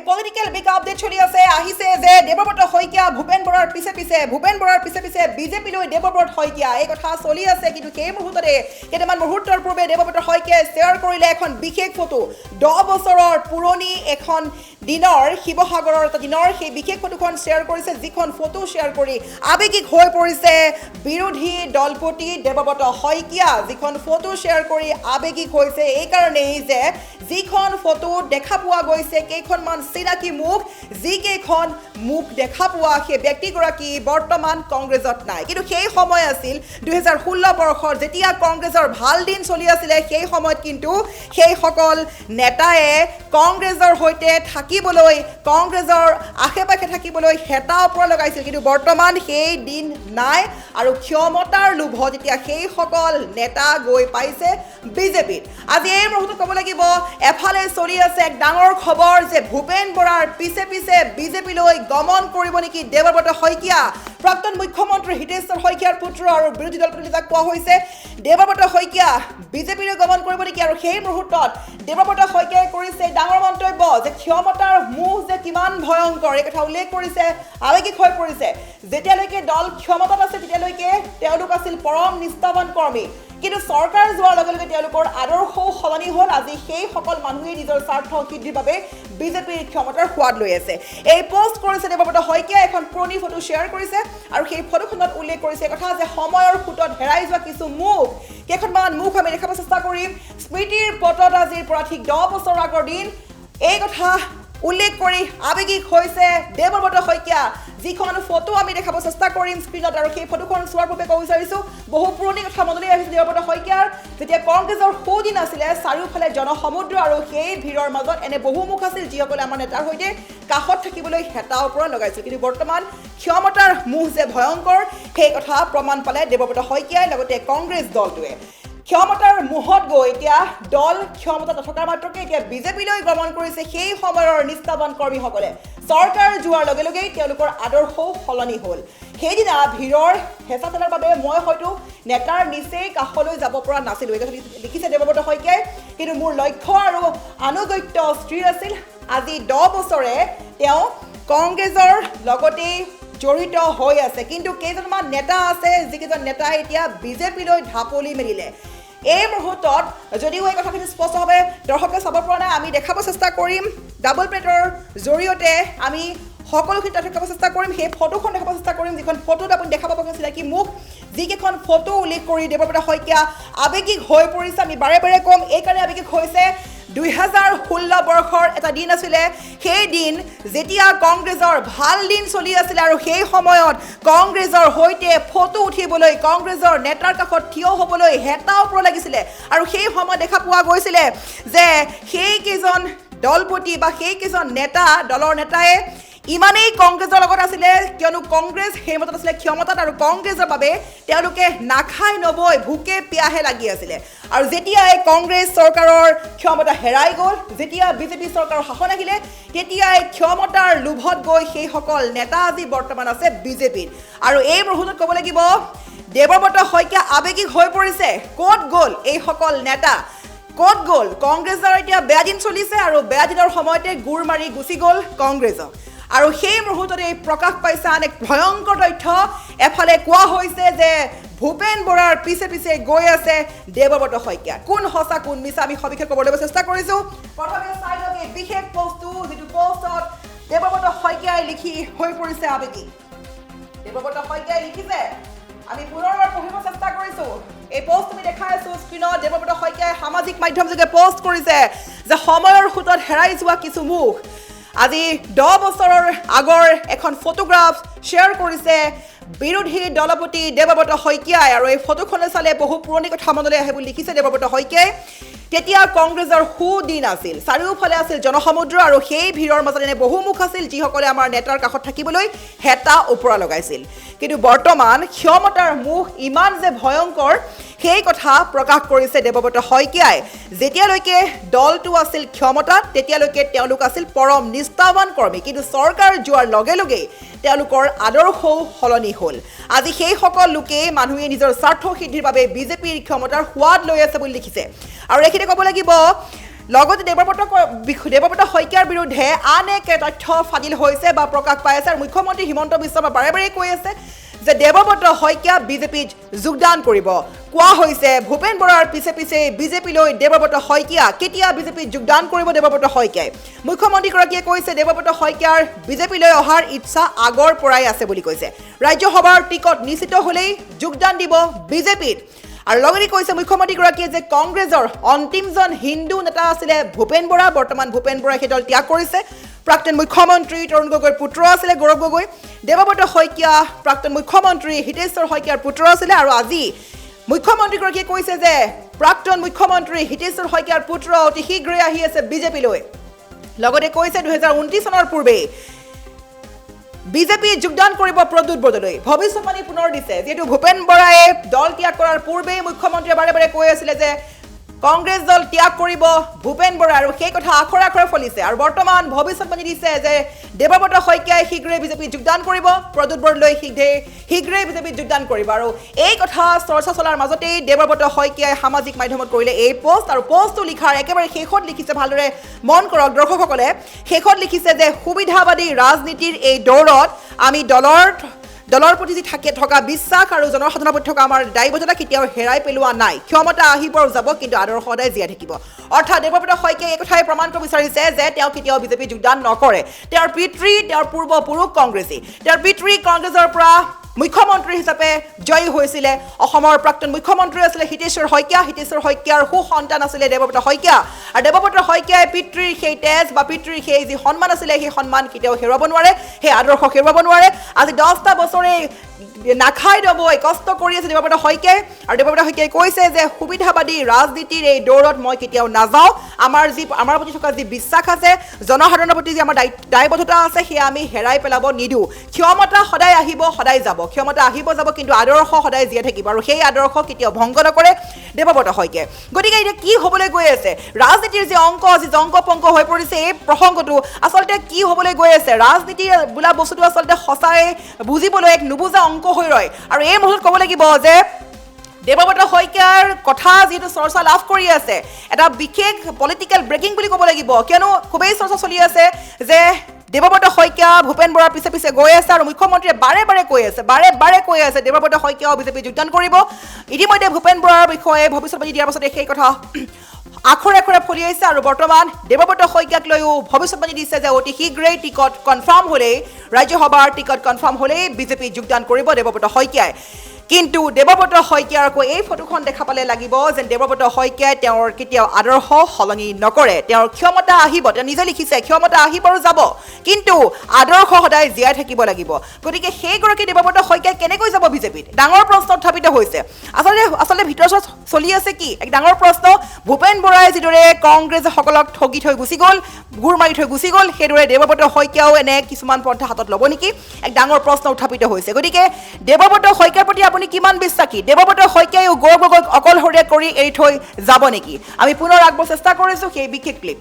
political big update চলি আছে আহিছে যে দেৱব্ৰত শইকীয়া ভূপেন বৰাৰ পিছে বিজেপিলৈ দেৱব্ৰত শইকীয়া এই কথা চলি আছে কিন্তু সেই মুহূৰ্ততে কেইটামান মুহূৰ্তৰ পূৰ্বে দেৱব্ৰত শইকীয়াই শ্বেয়াৰ কৰিলে এখন বিশেষ ফটো 10 বছৰৰ পুৰণি এখন দিনৰ শিৱসাগৰৰ দিনৰ সেই বিশেষ ফটোখন শ্বেয়াৰ কৰিছে যিখন ফটো শ্বেয়াৰ কৰি আবেগিক হৈ পৰিছে বিৰোধী দলপতি দেৱব্ৰত শইকীয়া যিখন ফটো শ্বেয়াৰ কৰি আবেগিক হৈছে এই কাৰণেই যে যিখন ফটো দেখা পোৱা গৈছে কেইখনমান চিনাকি মুখ যিকেইখন মুখ দেখা পোৱা সেই ব্যক্তিগৰাকী বৰ্তমান কংগ্ৰেছত নাই কিন্তু সেই সময় আছিল 2016 বৰ্ষৰ যেতিয়া কংগ্ৰেছৰ ভাল দিন চলি আছিল সেই সময়ত কিন্তু সেই সকল নেতায়ে কংগ্ৰেছৰ হৈতে থাকিবলৈ কংগ্ৰেছৰ আশেপাশে থাকিবলৈ হেতা ওপৰত লগাইছিল কিন্তু বৰ্তমান সেই দিন নাই আৰু ক্ষমতাৰ লোভত এতিয়া সেই সকল নেতা গৈ পাইছে বিজেপিত আজি এই মুহূৰ্তত ক'ব লাগিব এফালে চলি আছে এক ডাঙৰ খবৰ যে ভূপেন বৰাৰ পিছে বিজেপিলৈ গমন কৰিব নেকি দেৱব্ৰত শইকীয়া প্ৰাক্তন মুখ্যমন্ত্ৰী হিতেশ্বৰ শইকীয়াৰ পুত্ৰ আৰু বিৰোধী দলপতি নেতা কোৱা হৈছে দেৱব্ৰত শইকীয়া বিজেপিলৈ গমন কৰিব নেকি আৰু সেই মুহূৰ্তত দেৱব্ৰত শইকীয়াই কৰিছে ডাঙৰ মন্তব্য যে ক্ষমতাৰ মোহ যে কিমান ভয়ংকৰ এই কথা উল্লেখ কৰিছে আবেগিক হৈ পৰিছে যেতিয়ালৈকে দল ক্ষমতাত আছে তেতিয়ালৈকে তেওঁলোক আছিল পৰম নিষ্ঠাৱান কৰ্মী কিন্তু চৰকাৰ যোৱাৰ লগে লগে তেওঁলোকৰ আদৰ্শও সলনি হ'ল আজি সেই সকল মানুহে নিজৰ স্বাৰ্থ সিদ্ধিৰ বাবে বিজেপিৰ ক্ষমতাৰ সোৱাদ লৈ আছে এই পোষ্ট কৰিছে দেৱব্ৰত শইকীয়াই এখন পুৰণি ফটো শ্বেয়াৰ কৰিছে আৰু সেই ফটোখনত উল্লেখ কৰিছে কথা যে সময়ৰ খুঁটত হেৰাই যোৱা কিছু মুখ কেইখনমান মুখ আমি দেখাব চেষ্টা কৰিম স্মৃতিৰ পটত আজিৰ পৰা ঠিক 10 বছৰ আগৰ দিন এই কথা উল্লেখ কৰি আবেগিক হৈছে দেৱব্ৰত শইকীয়া যিখন ফটো আমি দেখাব চেষ্টা কৰিম স্ক্ৰীনত আৰু সেই ফটোখন চোৱাৰ বাবে ক'ব বিচাৰিছোঁ বহু পুৰণি কথা মনলৈ আহিছে দেৱব্ৰত শইকীয়াৰ যেতিয়া কংগ্ৰেছৰ সুদিন আছিলে চাৰিওফালে জনসমুদ্ৰ আৰু সেই ভিৰৰ মাজত এনে বহু মুখ আছিল যিসকলে আমাৰ নেতাৰ সৈতে কাষত থাকিবলৈ হেতা ওপৰত লগাইছিল কিন্তু বৰ্তমান ক্ষমতাৰ মুখ যে ভয়ংকৰ সেই কথা প্ৰমাণ পালে দেৱব্ৰত শইকীয়াই লগতে কংগ্ৰেছ দলটোৱে ক্ষমতাৰ মুহত গৈ এতিয়া দল ক্ষমতা নথকাৰ মাত্ৰকে এতিয়া বিজেপিলৈ গমন কৰিছে সেই সময়ৰ নিষ্ঠাৱান কৰ্মীসকলে চৰকাৰ যোৱাৰ লগে লগেই তেওঁলোকৰ আদৰ্শও সলনি হ'ল সেইদিনা ভিৰৰ হেঁচা ঠেলাৰ বাবে মই হয়তো নেতাৰ নিচেই কাষলৈ যাব পৰা নাছিলোঁ এই কথা লিখিছে দেৱব্ৰত শইকীয়াই কিন্তু মোৰ লক্ষ্য আৰু আনুগত্য স্থিৰ আছিল আজি 10 বছৰে তেওঁ কংগ্ৰেছৰ লগতেই জড়িত হৈ আছে কিন্তু কেইজনমান নেতা আছে যিকেইজন নেতাই এতিয়া বিজেপিলৈ ঢাপলি মেলিলে এই মুহূৰ্তত যদিও এই কথাখিনি স্পষ্টভাৱে দৰ্শকে চাব পৰা নাই আমি দেখাব চেষ্টা কৰিম ডাবল প্লেটৰ জৰিয়তে আমি সকলোখিনি তথ্য দেখাব চেষ্টা কৰিম সেই ফটোখন দেখাব চেষ্টা কৰিম যিখন ফটোত আপুনি দেখা পাব চিনাকি মুখ যিকেইখন ফটো উল্লেখ কৰি দেৱব্ৰত শইকীয়া আবেগিক হৈ পৰিছে আমি বাৰে বাৰে ক'ম এইকাৰণে আবেগিক হৈছে 2016 বৰ্ষৰ এটা দিন আছিলে সেই দিন যেতিয়া কংগ্ৰেছৰ ভাল দিন চলি আছিল আৰু সেই সময়ত কংগ্ৰেছৰ হৈতে ফটো উঠিবলৈ কংগ্ৰেছৰ নেতাৰ কাষত থিয় হ'বলৈ হেতা ওপৰত লাগিছিলে আৰু সেই সময়ত দেখা পোৱা গৈছিলে যে সেই কেইজন দলপতি বা সেই কেইজন নেতা দলৰ নেতাই ইমানেই কংগ্ৰেছৰ লগত আছিলে কিয়নো কংগ্ৰেছ সেই মতত আছিলে ক্ষমতাত আৰু কংগ্ৰেছৰ বাবে তেওঁলোকে নাখাই নবৈ ভোকে পিয়াহে লাগি আছিলে আৰু যেতিয়াই কংগ্ৰেছ চৰকাৰৰ ক্ষমতা হেৰাই গ'ল যেতিয়া বিজেপি চৰকাৰৰ শাসন আহিলে তেতিয়াই ক্ষমতাৰ লোভত গৈ সেই সকল নেতা আজি বৰ্তমান আছে বিজেপিত আৰু এই মুহূৰ্তত ক'ব লাগিব দেৱব্ৰত শইকীয়া আবেগিক হৈ পৰিছে ক'ত গ'ল এই সকল নেতা ক'ত গ'ল কংগ্ৰেছৰ এতিয়া বেয়া দিন চলিছে আৰু বেয়া দিনৰ সময়তে গুৰ মাৰি গুচি গ'ল কংগ্ৰেছক আৰু সেই মুহূৰ্ততে প্ৰকাশ পাইছে আন এক ভয়ংকৰ তথ্য এফালে কোৱা হৈছে যে ভূপেন বৰাৰ পিছে গৈ আছে দেৱব্ৰত শইকীয়া কোন সঁচা কোন মিছা আমি সবিশেষ ক'বলৈ চেষ্টা কৰিছোঁ প্ৰথমে চাই লওক এই বিশেষ পোষ্টটো যিটো পোষ্টত দেৱব্ৰত শইকীয়াই লিখি হৈ পৰিছে আবেগিক দেৱব্ৰত শইকীয়াই লিখিছে আমি পুনৰবাৰ পঢ়িব চেষ্টা কৰিছোঁ এই পোষ্ট আমি দেখাই আছোঁ স্ক্ৰীনত দেৱব্ৰত শইকীয়াই সামাজিক মাধ্যম যোগে পোষ্ট কৰিছে যে সময়ৰ খুঁটত হেৰাই যোৱা কিছু মুখ আজি 10 বছৰৰ আগৰ এখন ফটোগ্ৰাফ শ্বেয়াৰ কৰিছে বিৰোধী দলপতি দেৱব্ৰত শইকীয়াই আৰু এই ফটোখনে চালে বহু পুৰণি কথা মনলৈ আহে বুলি লিখিছে দেৱব্ৰত শইকীয়াই তেতিয়া কংগ্ৰেছৰ সুদিন আছিল চাৰিওফালে আছিল জনসমুদ্ৰ আৰু সেই ভিৰৰ মাজত এনে বহু মুখ আছিল যিসকলে আমাৰ নেতাৰ কাষত থাকিবলৈ হেতা ওপৰা লগাইছিল কিন্তু বৰ্তমান ক্ষমতাৰ মুখ ইমান যে ভয়ংকৰ সেই কথা প্ৰকাশ কৰিছে দেৱব্ৰত শইকীয়াই যেতিয়ালৈকে দলটো আছিল ক্ষমতাত তেতিয়ালৈকে তেওঁলোক আছিল পৰম নিষ্ঠাৱান কৰ্মী কিন্তু চৰকাৰ যোৱাৰ লগে লগে তেওঁলোকৰ আদৰ্শও সলনি হ'ল আজি সেই সকল লোকে মানুহে নিজৰ স্বাৰ্থ সিদ্ধিৰ বাবে বিজেপিৰ ক্ষমতাৰ সোৱাদ লৈ আছে বুলি লিখিছে আৰু এখিতে ক'ব লাগিব লগতে দেৱব্ৰত শইকীয়াৰ বিৰুদ্ধে আন এক তথ্য ফাদিল হৈছে বা প্ৰকাশ পাই আছে আৰু মুখ্যমন্ত্ৰী হিমন্ত বিশ্ব শৰ্মা বাৰে বাৰে কৈ আছে যে দেৱব্ৰত শইকীয়া বিজেপিত যোগদান কৰিব কোৱা হৈছে ভূপেন বৰাৰ পিছে পিছে বিজেপিলৈ দেৱব্ৰত শইকীয়া কেতিয়া বিজেপিত যোগদান কৰিব দেৱব্ৰত শইকীয়াই মুখ্যমন্ত্ৰীগৰাকীয়ে কৈছে দেৱব্ৰত শইকীয়াৰ বিজেপিলৈ অহাৰ ইচ্ছা আগৰ পৰাই আছে বুলি কৈছে ৰাজ্যসভাৰ টিকট নিশ্চিত হ'লেই যোগদান দিব বিজেপিত আৰু লগতে কৈছে মুখ্যমন্ত্ৰীগৰাকীয়ে যে কংগ্ৰেছৰ অন্তিমজন হিন্দু নেতা আছিলে ভূপেন বৰা বৰ্তমান ভূপেন বৰাই সেই দল ত্যাগ কৰিছে প্ৰাক্তন মুখ্যমন্ত্ৰী তৰুণ গগৈৰ পুত্ৰ আছিলে গৌৰৱ গগৈ দেৱব্ৰত শইকীয়া প্ৰাক্তন মুখ্যমন্ত্ৰী হিতেশ্বৰ শইকীয়াৰ পুত্ৰ আছিলে আৰু আজি মুখ্যমন্ত্ৰীগৰাকীয়ে কৈছে যে প্ৰাক্তন মুখ্যমন্ত্ৰী হিতেশ্বৰ শইকীয়াৰ পুত্ৰ অতি শীঘ্ৰেই আহি আছে বিজেপিলৈ লগতে কৈছে 2029 চনৰ পূৰ্বে বিজেপি যোগদান কৰিব প্ৰদ্যুৎ বৰদলৈ ভৱিষ্যতবাণী পুনৰ দিছে যেহেতু ভূপেন বৰাই দল ত্যাগ কৰাৰ পূৰ্বে মুখ্যমন্ত্ৰীয়ে বাৰে বাৰে কৈ আছিলে যে কংগ্ৰেছ দল ত্যাগ কৰিব ভূপেন বৰা আৰু সেই কথা আখৰে আখৰে ফলিছে আৰু বৰ্তমান ভৱিষ্যতবাণী দিছে যে দেৱব্ৰত শইকীয়াই শীঘ্ৰেই বিজেপিত যোগদান কৰিব প্ৰদ্যুৎ বৰদলৈ শীঘ্ৰেই বিজেপিত যোগদান কৰিব আৰু এই কথা চৰ্চা চলাৰ মাজতেই দেৱব্ৰত শইকীয়াই সামাজিক মাধ্যমত কৰিলে এই পোষ্ট আৰু পোষ্টটো লিখাৰ একেবাৰে শেষত লিখিছে ভালদৰে মন কৰক দৰ্শকসকলে শেষত লিখিছে যে সুবিধাবাদী ৰাজনীতিৰ এই দৌৰত আমি দলৰ প্ৰতি যি থকা বিশ্বাস আৰু জনসাধাৰণৰ প্ৰতি থকা আমাৰ দায়বদ্ধতা কেতিয়াও হেৰাই পেলোৱা নাই ক্ষমতা আহিব আৰু যাব কিন্তু আদৰ্শ সদায় জীয়াই থাকিব অৰ্থাৎ দেৱব্ৰত শইকীয়াই এই কথাই প্ৰমাণ কৰিব বিচাৰিছে যে তেওঁ কেতিয়াও বিজেপি যোগদান নকৰে তেওঁৰ পিতৃ তেওঁৰ পূৰ্বপুৰুষ কংগ্ৰেছী তেওঁৰ পিতৃ কংগ্ৰেছৰ পৰা মুখ্যমন্ত্ৰী হিচাপে জয়ী হৈছিলে অসমৰ প্ৰাক্তন মুখ্যমন্ত্ৰী আছিলে হিতেশ্বৰ শইকীয়াৰ সুসন্তান আছিলে দেৱব্ৰত শইকীয়া আৰু দেৱব্ৰত শইকীয়াই পিতৃৰ সেই তেজ বা পিতৃৰ সেই যি সন্মান আছিলে সেই সন্মান কেতিয়াও হেৰুৱাব নোৱাৰে সেই আদৰ্শ হেৰুৱাব নোৱাৰে আজি 10টা বছৰে নাখাই দবই কষ্ট কৰি আছে দেৱব্ৰত শইকীয়াই আৰু দেৱব্ৰত শইকীয়াই কৈছে যে সুবিধাবাদী ৰাজনীতিৰ এই দৌৰত মই কেতিয়াও নাযাওঁ আমাৰ প্ৰতি থকা যি বিশ্বাস আছে জনসাধাৰণৰ প্ৰতি যি আমাৰ দায়বদ্ধতা আছে সেয়া আমি হেৰাই পেলাব নিদিওঁ ক্ষমতা সদায় আহিব সদায় যাব ক্ষমতা আহিব যাব কিন্তু আদৰ্শ সদায় জীয়াই থাকিব আৰু সেই আদৰ্শ কেতিয়াও ভংগ নকৰে দেৱব্ৰত শইকীয়াই গতিকে এতিয়া কি হ'বলৈ গৈ আছে ৰাজনীতিৰ যি জংক পংক হৈ পৰিছে এই প্ৰসংগটো আচলতে কি হ'বলৈ গৈ আছে ৰাজনীতি বোলা বস্তুটো আচলতে সঁচাই বুজিবলৈ এক নুবুজা অংক হৈ ৰয় আৰু এই মুহূৰ্তত ক'ব লাগিব যে দেৱব্ৰত শইকীয়াৰ কথা যিহেতু চৰ্চা লাভ কৰি আছে এটা বিশেষ পলিটিকেল ব্ৰেকিং বুলি ক'ব লাগিব কিয়নো খুবেই চৰ্চা চলি আছে যে দেৱব্ৰত শইকীয়া ভূপেন বৰাৰ পিছে পিছে গৈ আছে আৰু মুখ্যমন্ত্ৰীয়ে বাৰে বাৰে কৈ আছে দেৱব্ৰত শইকীয়াও বিজেপি যোগদান কৰিব ইতিমধ্যে ভূপেন বৰাৰ বিষয়ে ভৱিষ্যতবাণী দিয়াৰ পাছতে সেই কথা আখৰে আখৰে ফলি আহিছে আৰু বৰ্তমান দেৱব্ৰত শইকীয়াক লৈও ভৱিষ্যতবাণী দিছে যে অতি শীঘ্ৰেই টিকট কনফাৰ্ম হ'লেই ৰাজ্যসভাৰ টিকট কনফাৰ্ম হ'লেই বিজেপি যোগদান কৰিব দেৱব্ৰত শইকীয়াই কিন্তু দেৱব্ৰত শইকীয়াৰ আকৌ এই ফটোখন দেখা পালে লাগিব যে দেৱব্ৰত শইকীয়াই তেওঁৰ কেতিয়াও আদৰ্শ সলনি নকৰে তেওঁৰ ক্ষমতা আহিব তেওঁ নিজে লিখিছে ক্ষমতা আহিব আৰু যাব কিন্তু আদৰ্শ সদায় জীয়াই থাকিব লাগিব গতিকে সেইগৰাকী দেৱব্ৰত শইকীয়াই কেনেকৈ যাব বিজেপিত ডাঙৰ প্ৰশ্ন উত্থাপিত হৈছে আচলতে ভিতৰত চলি আছে কি এক ডাঙৰ প্ৰশ্ন ভূপেন বৰাই যিদৰে কংগ্ৰেছসকলক ঠগি থৈ গুচি গ'ল গুৰ মাৰি থৈ গুচি গ'ল সেইদৰে দেৱব্ৰত শইকীয়াও এনে কিছুমান পন্থা হাতত ল'ব নেকি এক ডাঙৰ প্ৰশ্ন উত্থাপিত হৈছে গতিকে দেৱব্ৰত শইকীয়াৰ প্ৰতি আপুনি কিমান বিশ্বাসী দেৱব্ৰত শইকীয়াইও গৌৰৱ গগৈক অকলশৰীয়া কৰি এৰি থৈ যাব নেকি আমি পুনৰ আগবঢ়াব চেষ্টা কৰিছোঁ সেই বিশেষ ক্লিপ